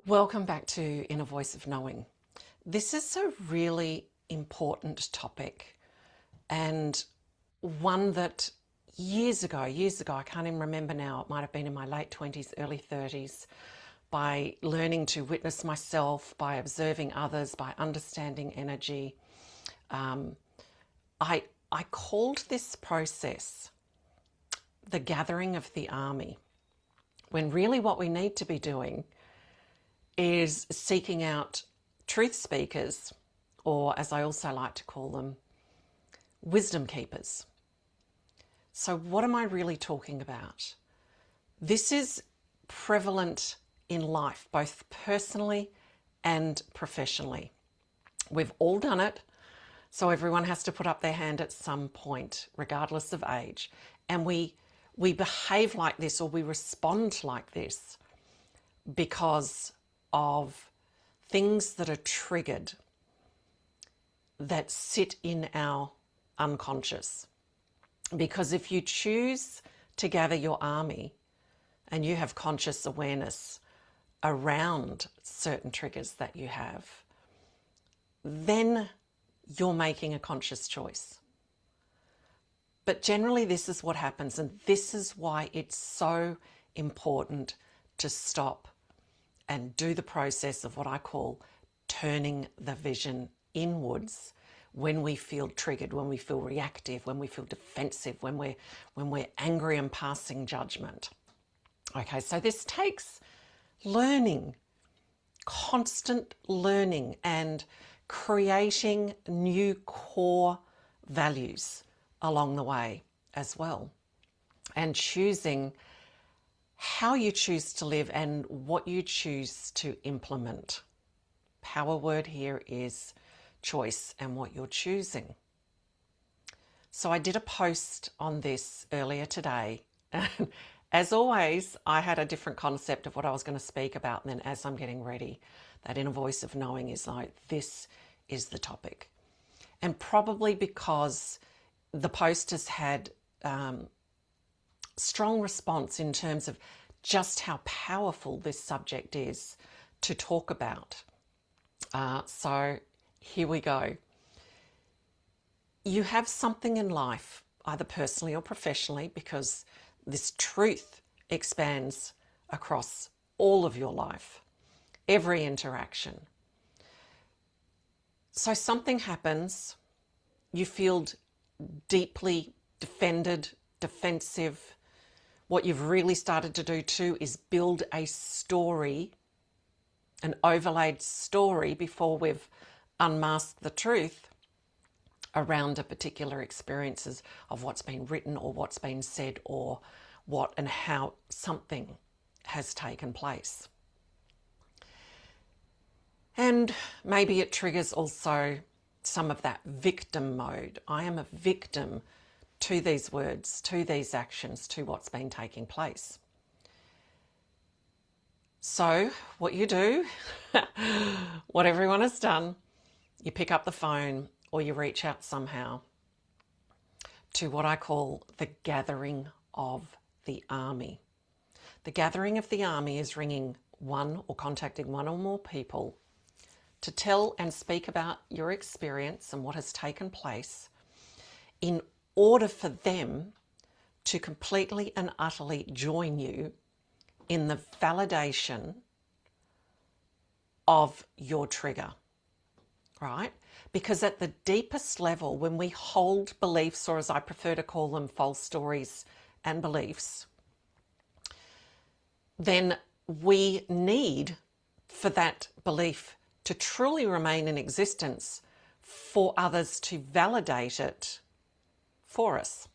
Welcome back to Inner Voice of Knowing. This is a really important topic, and one that years ago, I can't even remember now, it might have been in my late 20s, early 30s, by learning to witness myself, by observing others, by understanding energy, I called this process the gathering of the army, when really what we need to be doing is seeking out truth speakers, or as I also like to call them, wisdom keepers. So what am I really talking about? This is prevalent in life, both personally and professionally. We've all done it, so everyone has to put up their hand at some point, regardless of age. And we behave like this, or we respond like this because of things that are triggered, that sit in our unconscious. Because if you choose to gather your army and you have conscious awareness around certain triggers that you have, then you're making a conscious choice. But generally this is what happens, and this is why it's so important to stop and do the process of what I call turning the vision inwards when we feel triggered, when we feel reactive, when we feel defensive, when we're angry and passing judgment. Okay, so this takes learning, constant learning, and creating new core values along the way as well, and choosing how you choose to live and what you choose to implement. Power word here is choice and what you're choosing. So I did a post on this earlier today. As always, I had a different concept of what I was going to speak about, and then as I'm getting ready, that inner voice of knowing is like, this is the topic. And probably because the post has had strong response in terms of just how powerful this subject is to talk about. So here we go. You have something in life, either personally or professionally, because this truth expands across all of your life, every interaction. So something happens, you feel deeply defended, defensive. What you've really started to do too is build a story, an overlaid story, before we've unmasked the truth around a particular experiences of what's been written or what's been said, or what and how something has taken place. And maybe it triggers also some of that victim mode. I am a victim to these words, to these actions, to what's been taking place. So what you do, what everyone has done, you pick up the phone or you reach out somehow to what I call the gathering of the army. The gathering of the army is ringing one or contacting one or more people to tell and speak about your experience and what has taken place, in order for them to completely and utterly join you in the validation of your trigger, right? Because at the deepest level, when we hold beliefs, or as I prefer to call them, false stories and beliefs, then we need for that belief to truly remain in existence for others to validate it for us.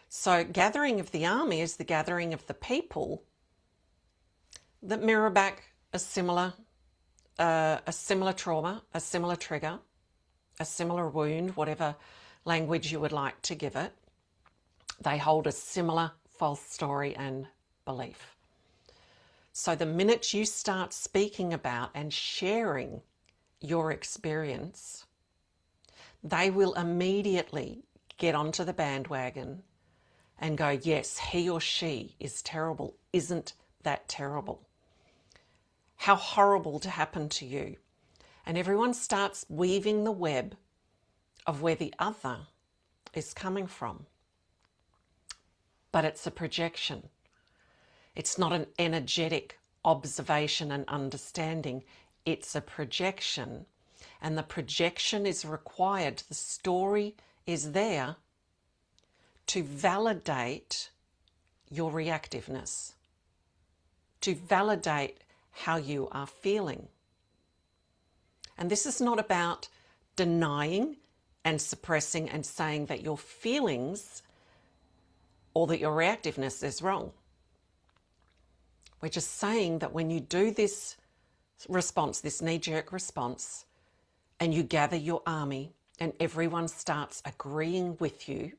So gathering of the army is the gathering of the people that mirror back a similar trauma, a similar trigger, a similar wound, whatever language you would like to give it. They hold a similar false story and belief. So the minute you start speaking about and sharing your experience, they will immediately get onto the bandwagon and go, yes, he or she is terrible. Isn't that terrible? how horrible to happen to you. And everyone starts weaving the web of where the other is coming from. But it's a projection. It's not an energetic observation and understanding. It's a projection. And the projection is required. The story is there to validate your reactiveness, to validate how you are feeling. And this is not about denying and suppressing and saying that your feelings or that your reactiveness is wrong. We're just saying that when you do this response, this knee-jerk response, and you gather your army and everyone starts agreeing with you,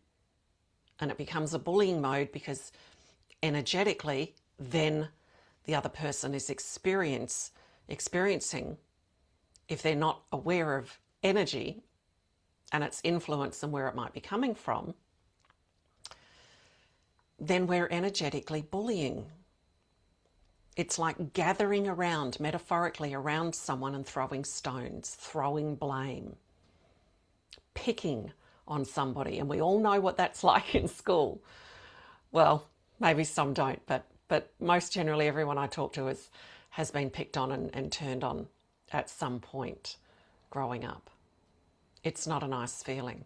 and it becomes a bullying mode because energetically then the other person is experiencing, if they're not aware of energy and its influence and where it might be coming from, then we're energetically bullying. It's like gathering around, metaphorically around someone and throwing stones, throwing blame, picking on somebody. And we all know what that's like in school. Well, maybe some don't, but most generally everyone I talk to has been picked on and turned on at some point growing up. It's not a nice feeling.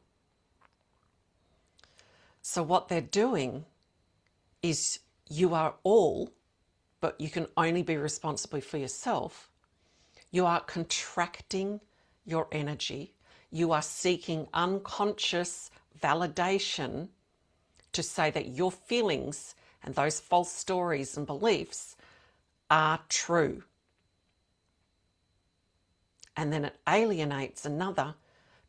So what they're doing is you are all, but you can only be responsible for yourself. You are contracting your energy. You are seeking unconscious validation to say that your feelings and those false stories and beliefs are true. And then it alienates another,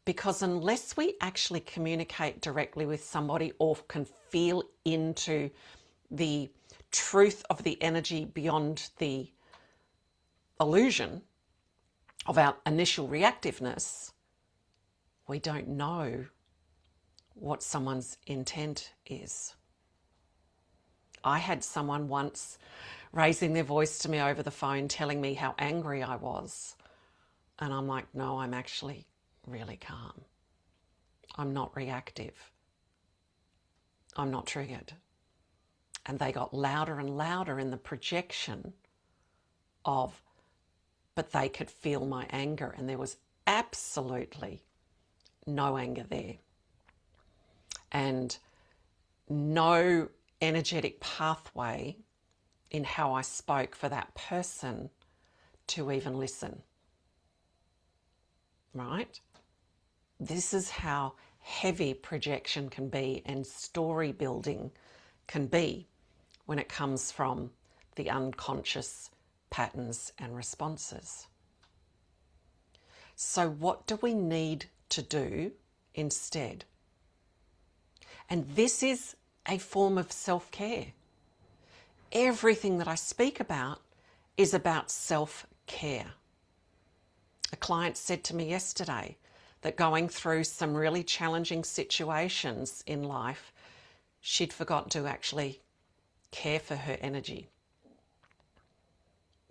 because unless we actually communicate directly with somebody or can feel into the truth of the energy beyond the illusion of our initial reactiveness, we don't know what someone's intent is. I had someone once raising their voice to me over the phone telling me how angry I was. And I'm like, no, I'm actually really calm. I'm not reactive. I'm not triggered. And they got louder and louder in the projection of, but they could feel my anger, and there was absolutely no anger there. And no energetic pathway in how I spoke for that person to even listen. Right? This is how heavy projection can be and story building can be when it comes from the unconscious patterns and responses. So what do we need to do instead? And this is a form of self-care. Everything that I speak about is about self-care. A client said to me yesterday that going through some really challenging situations in life, she'd forgotten to actually care for her energy,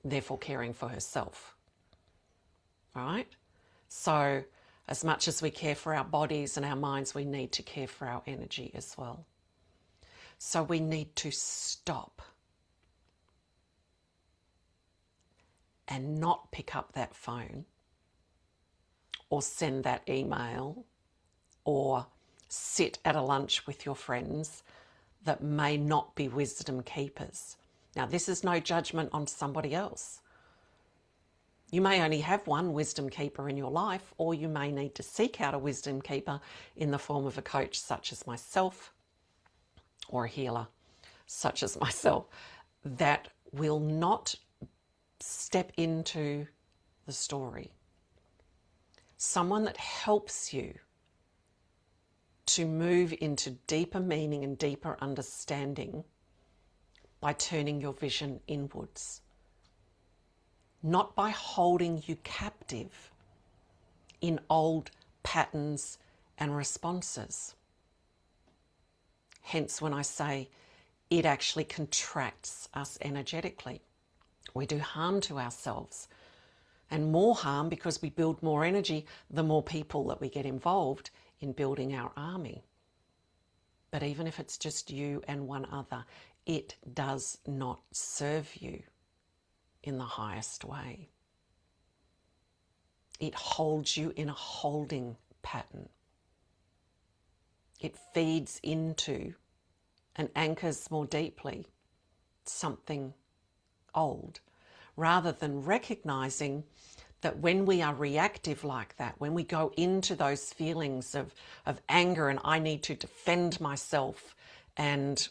therefore caring for herself. All right? So as much as we care for our bodies and our minds, we need to care for our energy as well. So we need to stop and not pick up that phone or send that email or sit at a lunch with your friends that may not be wisdom keepers. Now, this is no judgment on somebody else. You may only have one wisdom keeper in your life, or you may need to seek out a wisdom keeper in the form of a coach such as myself, or a healer such as myself, that will not step into the story. Someone that helps you to move into deeper meaning and deeper understanding by turning your vision inwards, not by holding you captive in old patterns and responses. Hence when I say it actually contracts us energetically. We do harm to ourselves, and more harm because we build more energy the more people that we get involved in building our army. But even if it's just you and one other, it does not serve you in the highest way. It holds you in a holding pattern. It feeds into and anchors more deeply something old, rather than recognizing that when we are reactive like that, when we go into those feelings of anger and I need to defend myself and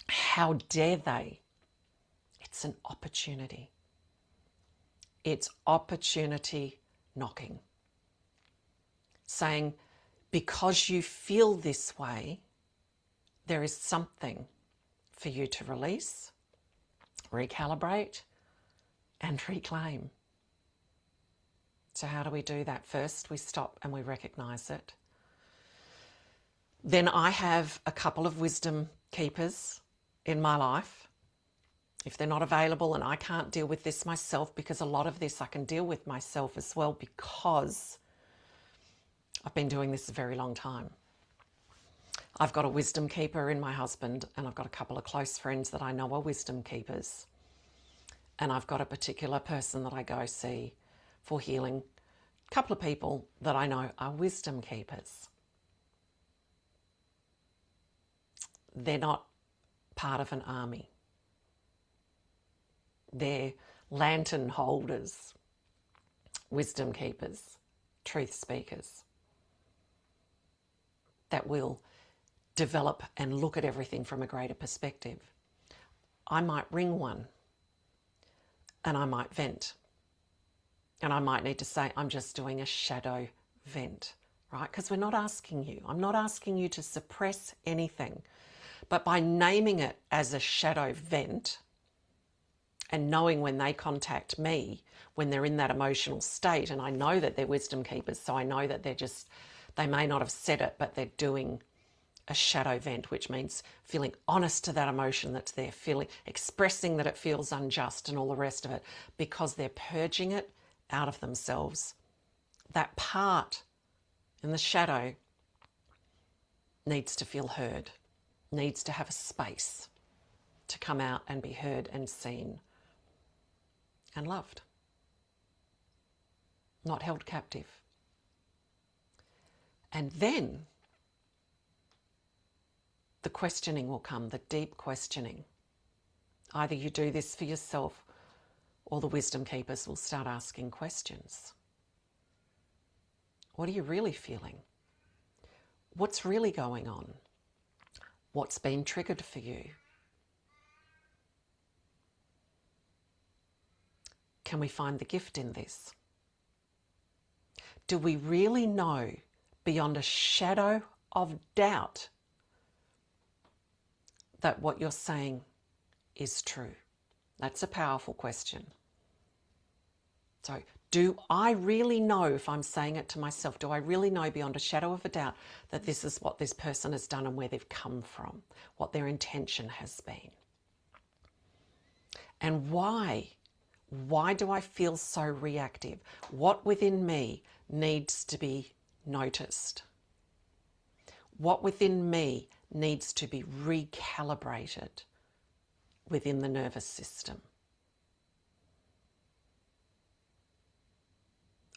how dare they, it's an opportunity. It's opportunity knocking. Saying, because you feel this way, there is something for you to release, recalibrate, and reclaim. So how do we do that? First, we stop and we recognize it. Then I have a couple of wisdom keepers in my life. If they're not available and I can't deal with this myself, because a lot of this I can deal with myself as well, because I've been doing this a very long time. I've got a wisdom keeper in my husband, and I've got a couple of close friends that I know are wisdom keepers. And I've got a particular person that I go see for healing. A couple of people that I know are wisdom keepers. They're not part of an army. They're lantern holders, wisdom keepers, truth speakers that will develop and look at everything from a greater perspective. I might ring one and I might vent. And I might need to say, I'm just doing a shadow vent, right? Because we're not asking you. I'm not asking you to suppress anything. But by naming it as a shadow vent and knowing when they contact me, when they're in that emotional state, and I know that they're wisdom keepers, so I know that they may not have said it, but they're doing a shadow vent, which means feeling honest to that emotion that's there, expressing that it feels unjust and all the rest of it, because they're purging it out of themselves. That part in the shadow needs to feel heard, needs to have a space to come out and be heard and seen and loved, not held captive. And then the questioning will come, the deep questioning. Either you do this for yourself, or the wisdom keepers will start asking questions. What are you really feeling? What's really going on? What's been triggered for you? Can we find the gift in this? Do we really know beyond a shadow of doubt that what you're saying is true? That's a powerful question. So, do I really know, if I'm saying it to myself, do I really know beyond a shadow of a doubt that this is what this person has done and where they've come from, what their intention has been? And why? Why do I feel so reactive? What within me needs to be noticed? What within me needs to be recalibrated within the nervous system?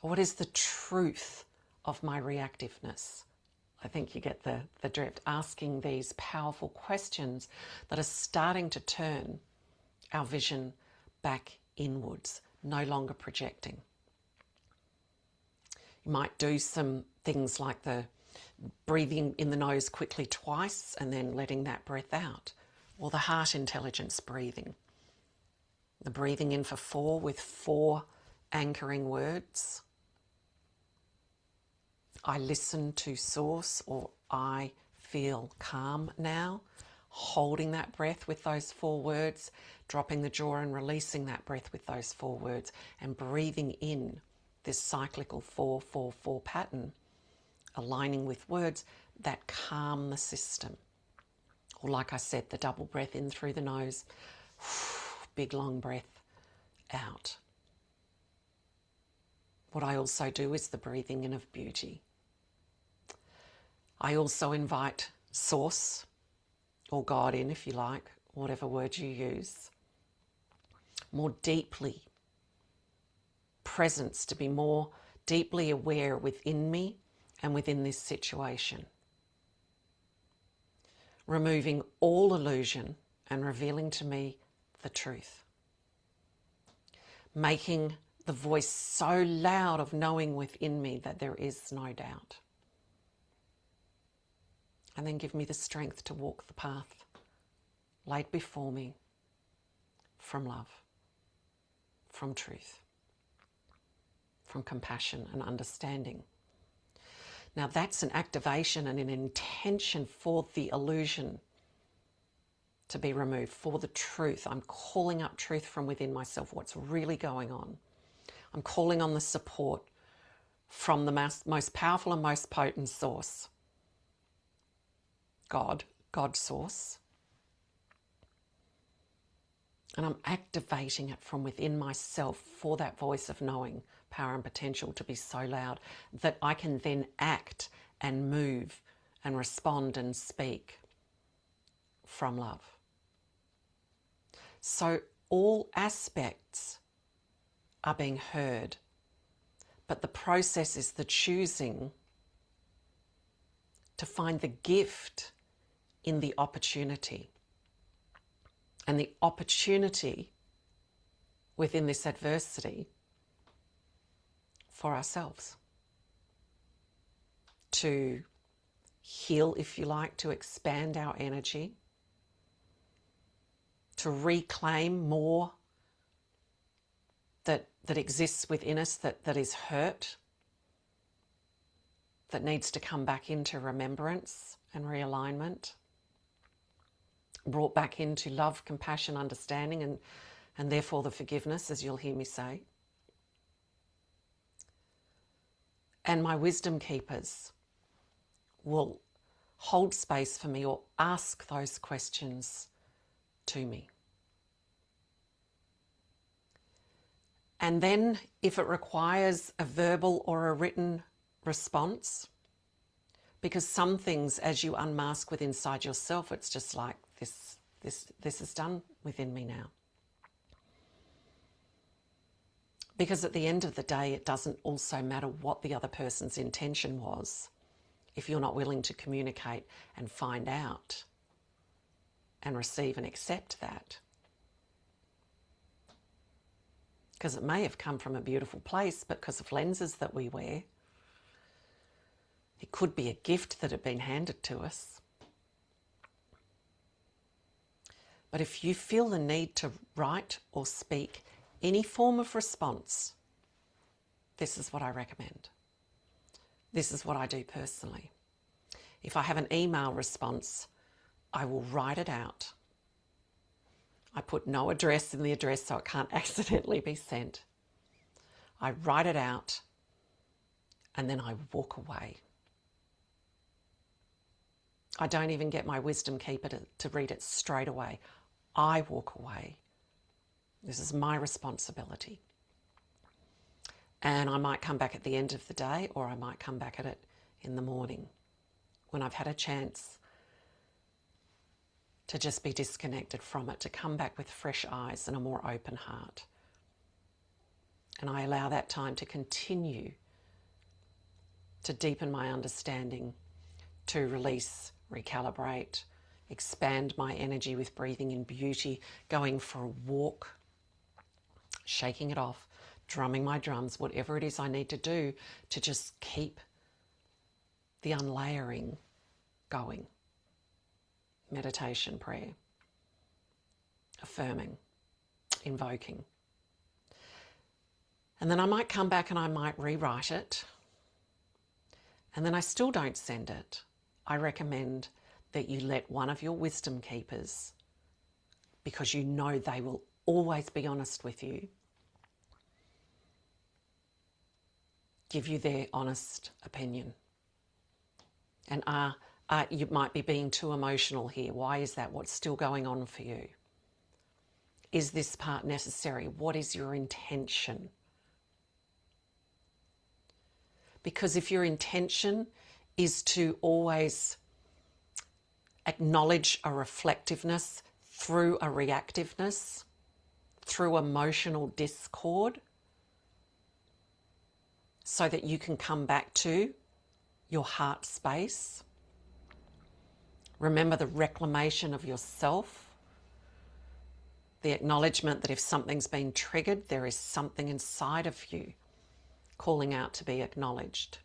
What is the truth of my reactiveness? I think you get the drift. Asking these powerful questions that are starting to turn our vision back inwards, no longer projecting. You might do some things like the breathing in the nose quickly twice and then letting that breath out, or the heart intelligence breathing. The breathing in for 4 with 4 anchoring words. I listen to source, or I feel calm now. Holding that breath with those 4 words, dropping the jaw and releasing that breath with those 4 words, and breathing in this cyclical 4-4-4 pattern, aligning with words that calm the system. Or like I said, the double breath in through the nose, big long breath out. What I also do is the breathing in of beauty. I also invite Source, or God in, if you like, whatever word you use, more deeply, presence, to be more deeply aware within me and within this situation. Removing all illusion and revealing to me the truth. Making the voice so loud of knowing within me that there is no doubt. And then give me the strength to walk the path laid before me from love, from truth, from compassion and understanding. Now that's an activation and an intention for the illusion to be removed, for the truth. I'm calling up truth from within myself, what's really going on. I'm calling on the support from the most powerful and most potent source, God source. And I'm activating it from within myself for that voice of knowing, power and potential to be so loud that I can then act and move and respond and speak from love. So all aspects are being heard, but the process is the choosing to find the gift in the opportunity. And the opportunity within this adversity for ourselves to heal, if you like, to expand our energy, to reclaim more that exists within us that is hurt, that needs to come back into remembrance and realignment, brought back into love, compassion, understanding, and therefore the forgiveness, as you'll hear me say. And my wisdom keepers will hold space for me or ask those questions to me. And then if it requires a verbal or a written response, because some things as you unmask within inside yourself, it's just like this is done within me now. Because at the end of the day, it doesn't also matter what the other person's intention was if you're not willing to communicate and find out and receive and accept that. Because it may have come from a beautiful place, but because of lenses that we wear, it could be a gift that had been handed to us. But if you feel the need to write or speak any form of response, this is what I recommend. This is what I do personally. If I have an email response, I will write it out. I put no address in the address so it can't accidentally be sent. I write it out and then I walk away. I don't even get my wisdom keeper to read it straight away. I walk away. This is my responsibility. And I might come back at the end of the day, or I might come back at it in the morning when I've had a chance to just be disconnected from it, to come back with fresh eyes and a more open heart. And I allow that time to continue to deepen my understanding, to release, recalibrate, expand my energy with breathing in beauty, going for a walk, shaking it off, drumming my drums, whatever it is I need to do to just keep the unlayering going. Meditation, prayer, affirming, invoking. And then I might come back and I might rewrite it. And then I still don't send it. I recommend that you let one of your wisdom keepers, because you know they will always be honest with you, give you their honest opinion. And you might be being too emotional here. Why is that? What's still going on for you? is this part necessary? What is your intention? Because if your intention is to always acknowledge a reflectiveness through a reactiveness, through emotional discord, so that you can come back to your heart space, remember the reclamation of yourself, the acknowledgement that if something's been triggered, there is something inside of you calling out to be acknowledged,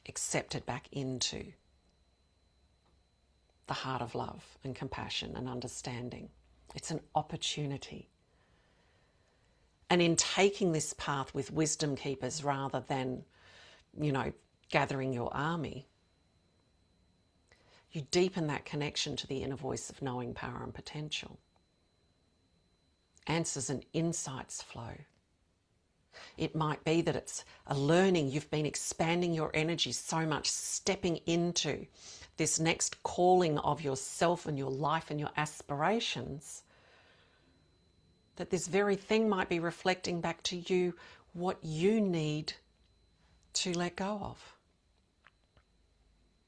accepted back into the heart of love and compassion and understanding. It's an opportunity. And in taking this path with wisdom keepers rather than, gathering your army, you deepen that connection to the inner voice of knowing, power and potential. Answers and insights flow. It might be that it's a learning, you've been expanding your energy so much, stepping into this next calling of yourself and your life and your aspirations, that this very thing might be reflecting back to you what you need to let go of.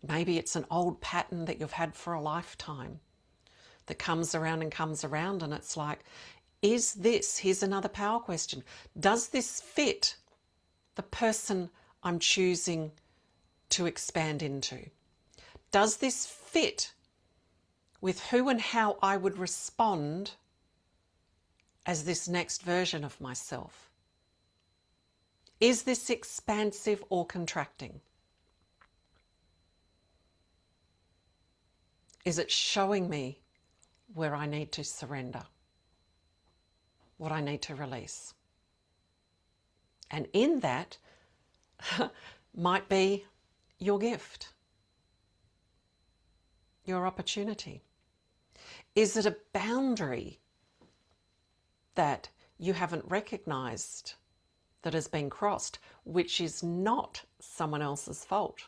Maybe it's an old pattern that you've had for a lifetime that comes around and it's like, here's another power question, does this fit the person I'm choosing to expand into? Does this fit with who and how I would respond as this next version of myself? Is this expansive or contracting? Is it showing me where I need to surrender? What I need to release? And in that might be your gift, your opportunity. Is it a boundary that you haven't recognized that has been crossed, which is not someone else's fault?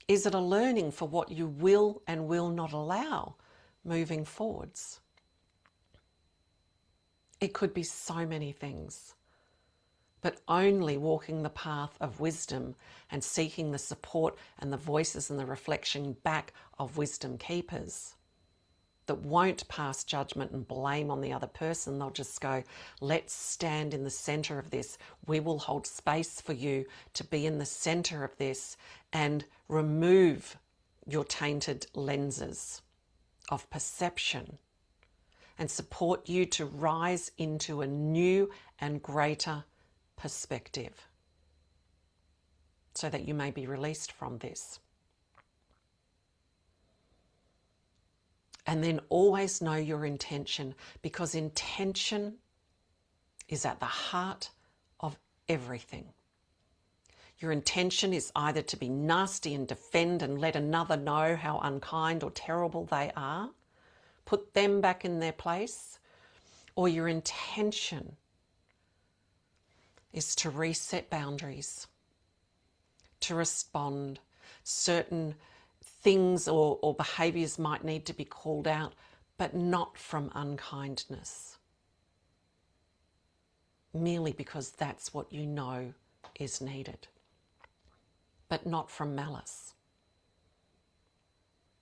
Is it a learning for what you will and will not allow moving forwards? It could be so many things, but only walking the path of wisdom and seeking the support and the voices and the reflection back of wisdom keepers that won't pass judgment and blame on the other person. They'll just go, let's stand in the center of this. We will hold space for you to be in the center of this and remove your tainted lenses of perception and support you to rise into a new and greater perspective so that you may be released from this. And then always know your intention, because intention is at the heart of everything. Your intention is either to be nasty and defend and let another know how unkind or terrible they are, put them back in their place, or your intention is to reset boundaries, to respond. Certain things or behaviours might need to be called out, but not from unkindness, merely because that's what you know is needed, but not from malice,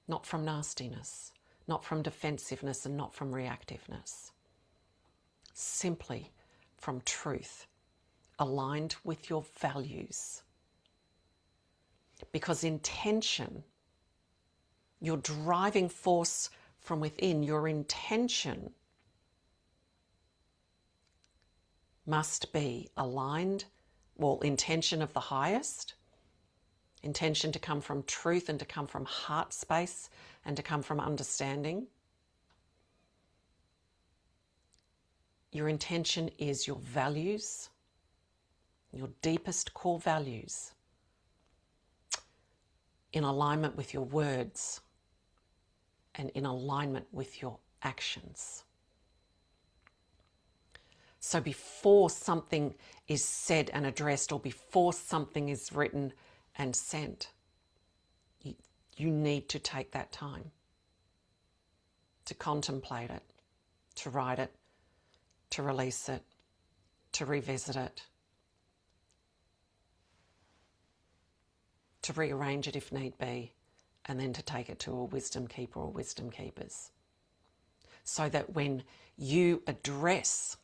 not from nastiness, not from defensiveness, and not from reactiveness. Simply from truth, aligned with your values. Because intention, your driving force from within, your intention must be aligned, intention of the highest, intention to come from truth and to come from heart space and to come from understanding. Your intention is your values, your deepest core values, in alignment with your words and in alignment with your actions. So before something is said and addressed, or before something is written and sent, you need to take that time to contemplate it, to write it, to release it, to revisit it, to rearrange it if need be, and then to take it to a wisdom keeper or wisdom keepers. So that when you address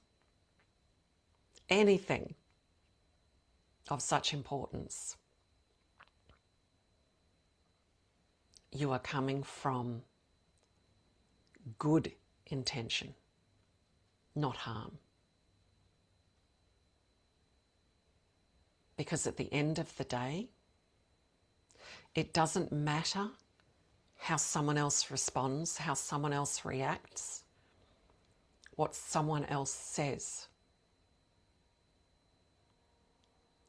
anything of such importance, you are coming from good intention, not harm. Because at the end of the day, it doesn't matter how someone else responds, how someone else reacts, what someone else says.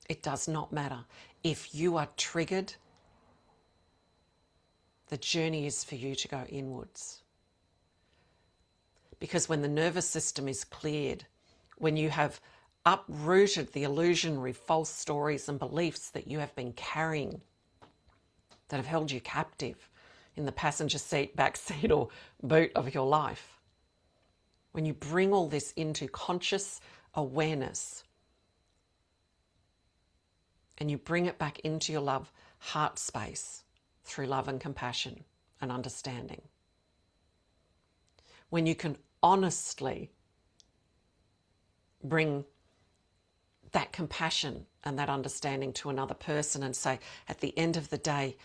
It does not matter. If you are triggered, the journey is for you to go inwards. Because when the nervous system is cleared, when you have uprooted the illusionary false stories and beliefs that you have been carrying, that have held you captive in the passenger seat, back seat, or boot of your life, when you bring all this into conscious awareness and you bring it back into your love heart space through love and compassion and understanding, when you can honestly bring that compassion and that understanding to another person and say, at the end of the day,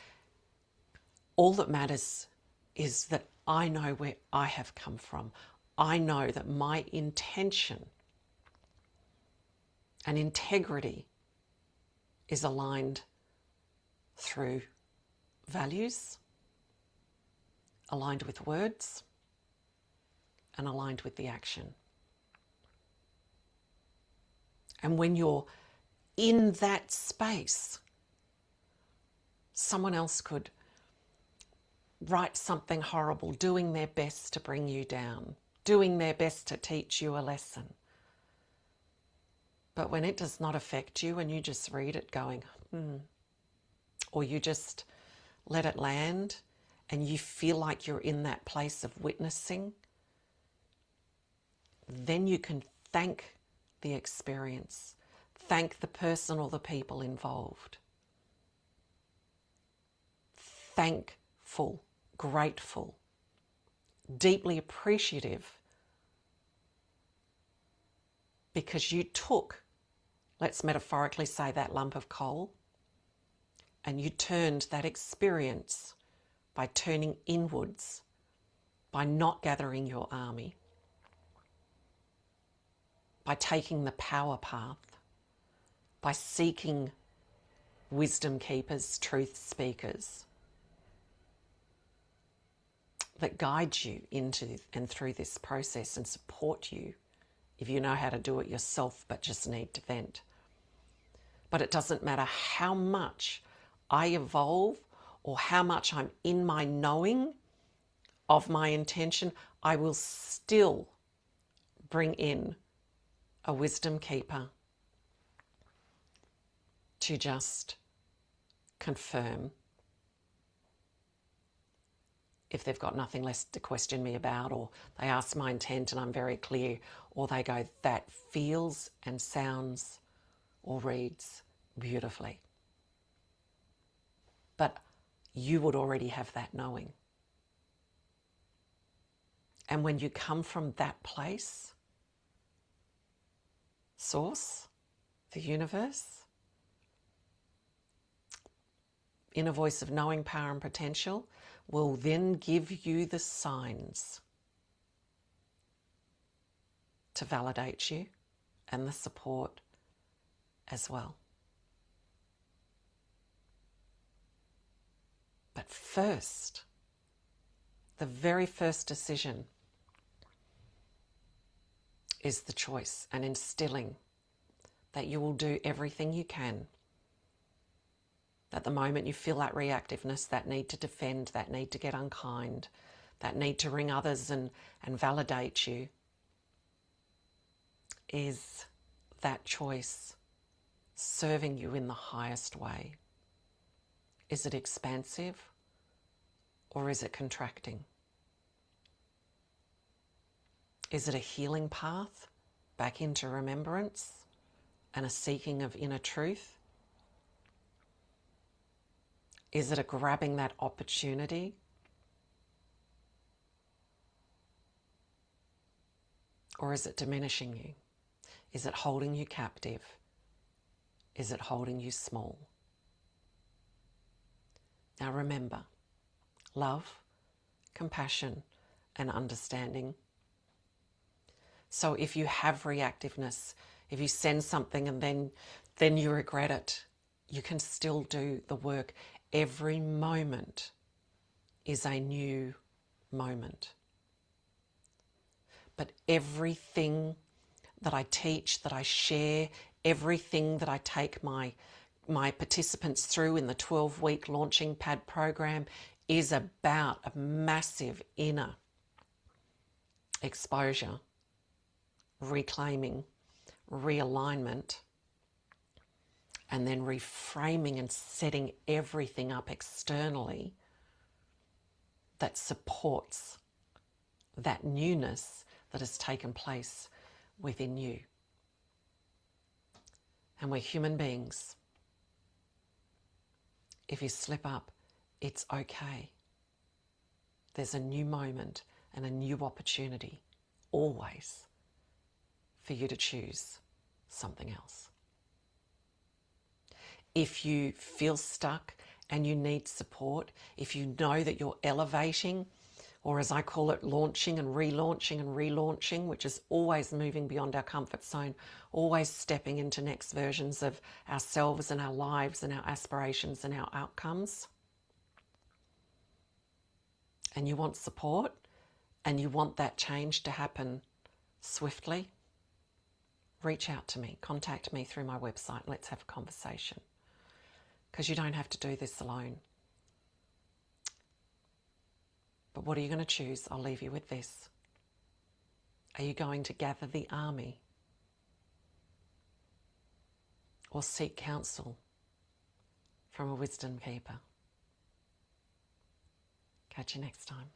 all that matters is that I know where I have come from. I know that my intention and integrity is aligned through values, aligned with words, and aligned with the action. And when you're in that space, someone else could write something horrible, doing their best to bring you down, doing their best to teach you a lesson. But when it does not affect you and you just read it going, or you just let it land and you feel like you're in that place of witnessing, then you can thank the experience, thank the person or the people involved. Thankful, grateful, deeply appreciative, because you took, let's metaphorically say, that lump of coal, and you turned that experience by turning inwards, by not gathering your army, by taking the power path, by seeking wisdom keepers, truth speakers that guide you into and through this process and support you if you know how to do it yourself but just need to vent. But it doesn't matter how much I evolve or how much I'm in my knowing of my intention, I will still bring in a wisdom keeper to just confirm if they've got nothing less to question me about, or they ask my intent and I'm very clear, or they go, that feels and sounds or reads beautifully. But you would already have that knowing. And when you come from that place, source, the universe, inner voice of knowing, power and potential, will then give you the signs to validate you and the support as well. But first, the very first decision is the choice and instilling that you will do everything you can. At the moment you feel that reactiveness, that need to defend, that need to get unkind, that need to ring others and validate you, is that choice serving you in the highest way? Is it expansive or is it contracting? Is it a healing path back into remembrance and a seeking of inner truth? Is it a grabbing that opportunity? Or is it diminishing you? Is it holding you captive? Is it holding you small? Now remember, love, compassion, and understanding. So if you have reactiveness, if you send something and then you regret it, you can still do the work. Every moment is a new moment. But everything that I teach, that I share, everything that I take my participants through in the 12-week launching pad program is about a massive inner exposure, reclaiming, realignment, and then reframing and setting everything up externally that supports that newness that has taken place within you. And we're human beings. If you slip up, it's okay. There's a new moment and a new opportunity, always, for you to choose something else. If you feel stuck and you need support, if you know that you're elevating, or as I call it, launching and relaunching, which is always moving beyond our comfort zone, always stepping into next versions of ourselves and our lives and our aspirations and our outcomes, and you want support and you want that change to happen swiftly, reach out to me, contact me through my website. Let's have a conversation, because you don't have to do this alone. But what are you going to choose? I'll leave you with this. Are you going to gather the army or seek counsel from a wisdom keeper? Catch you next time.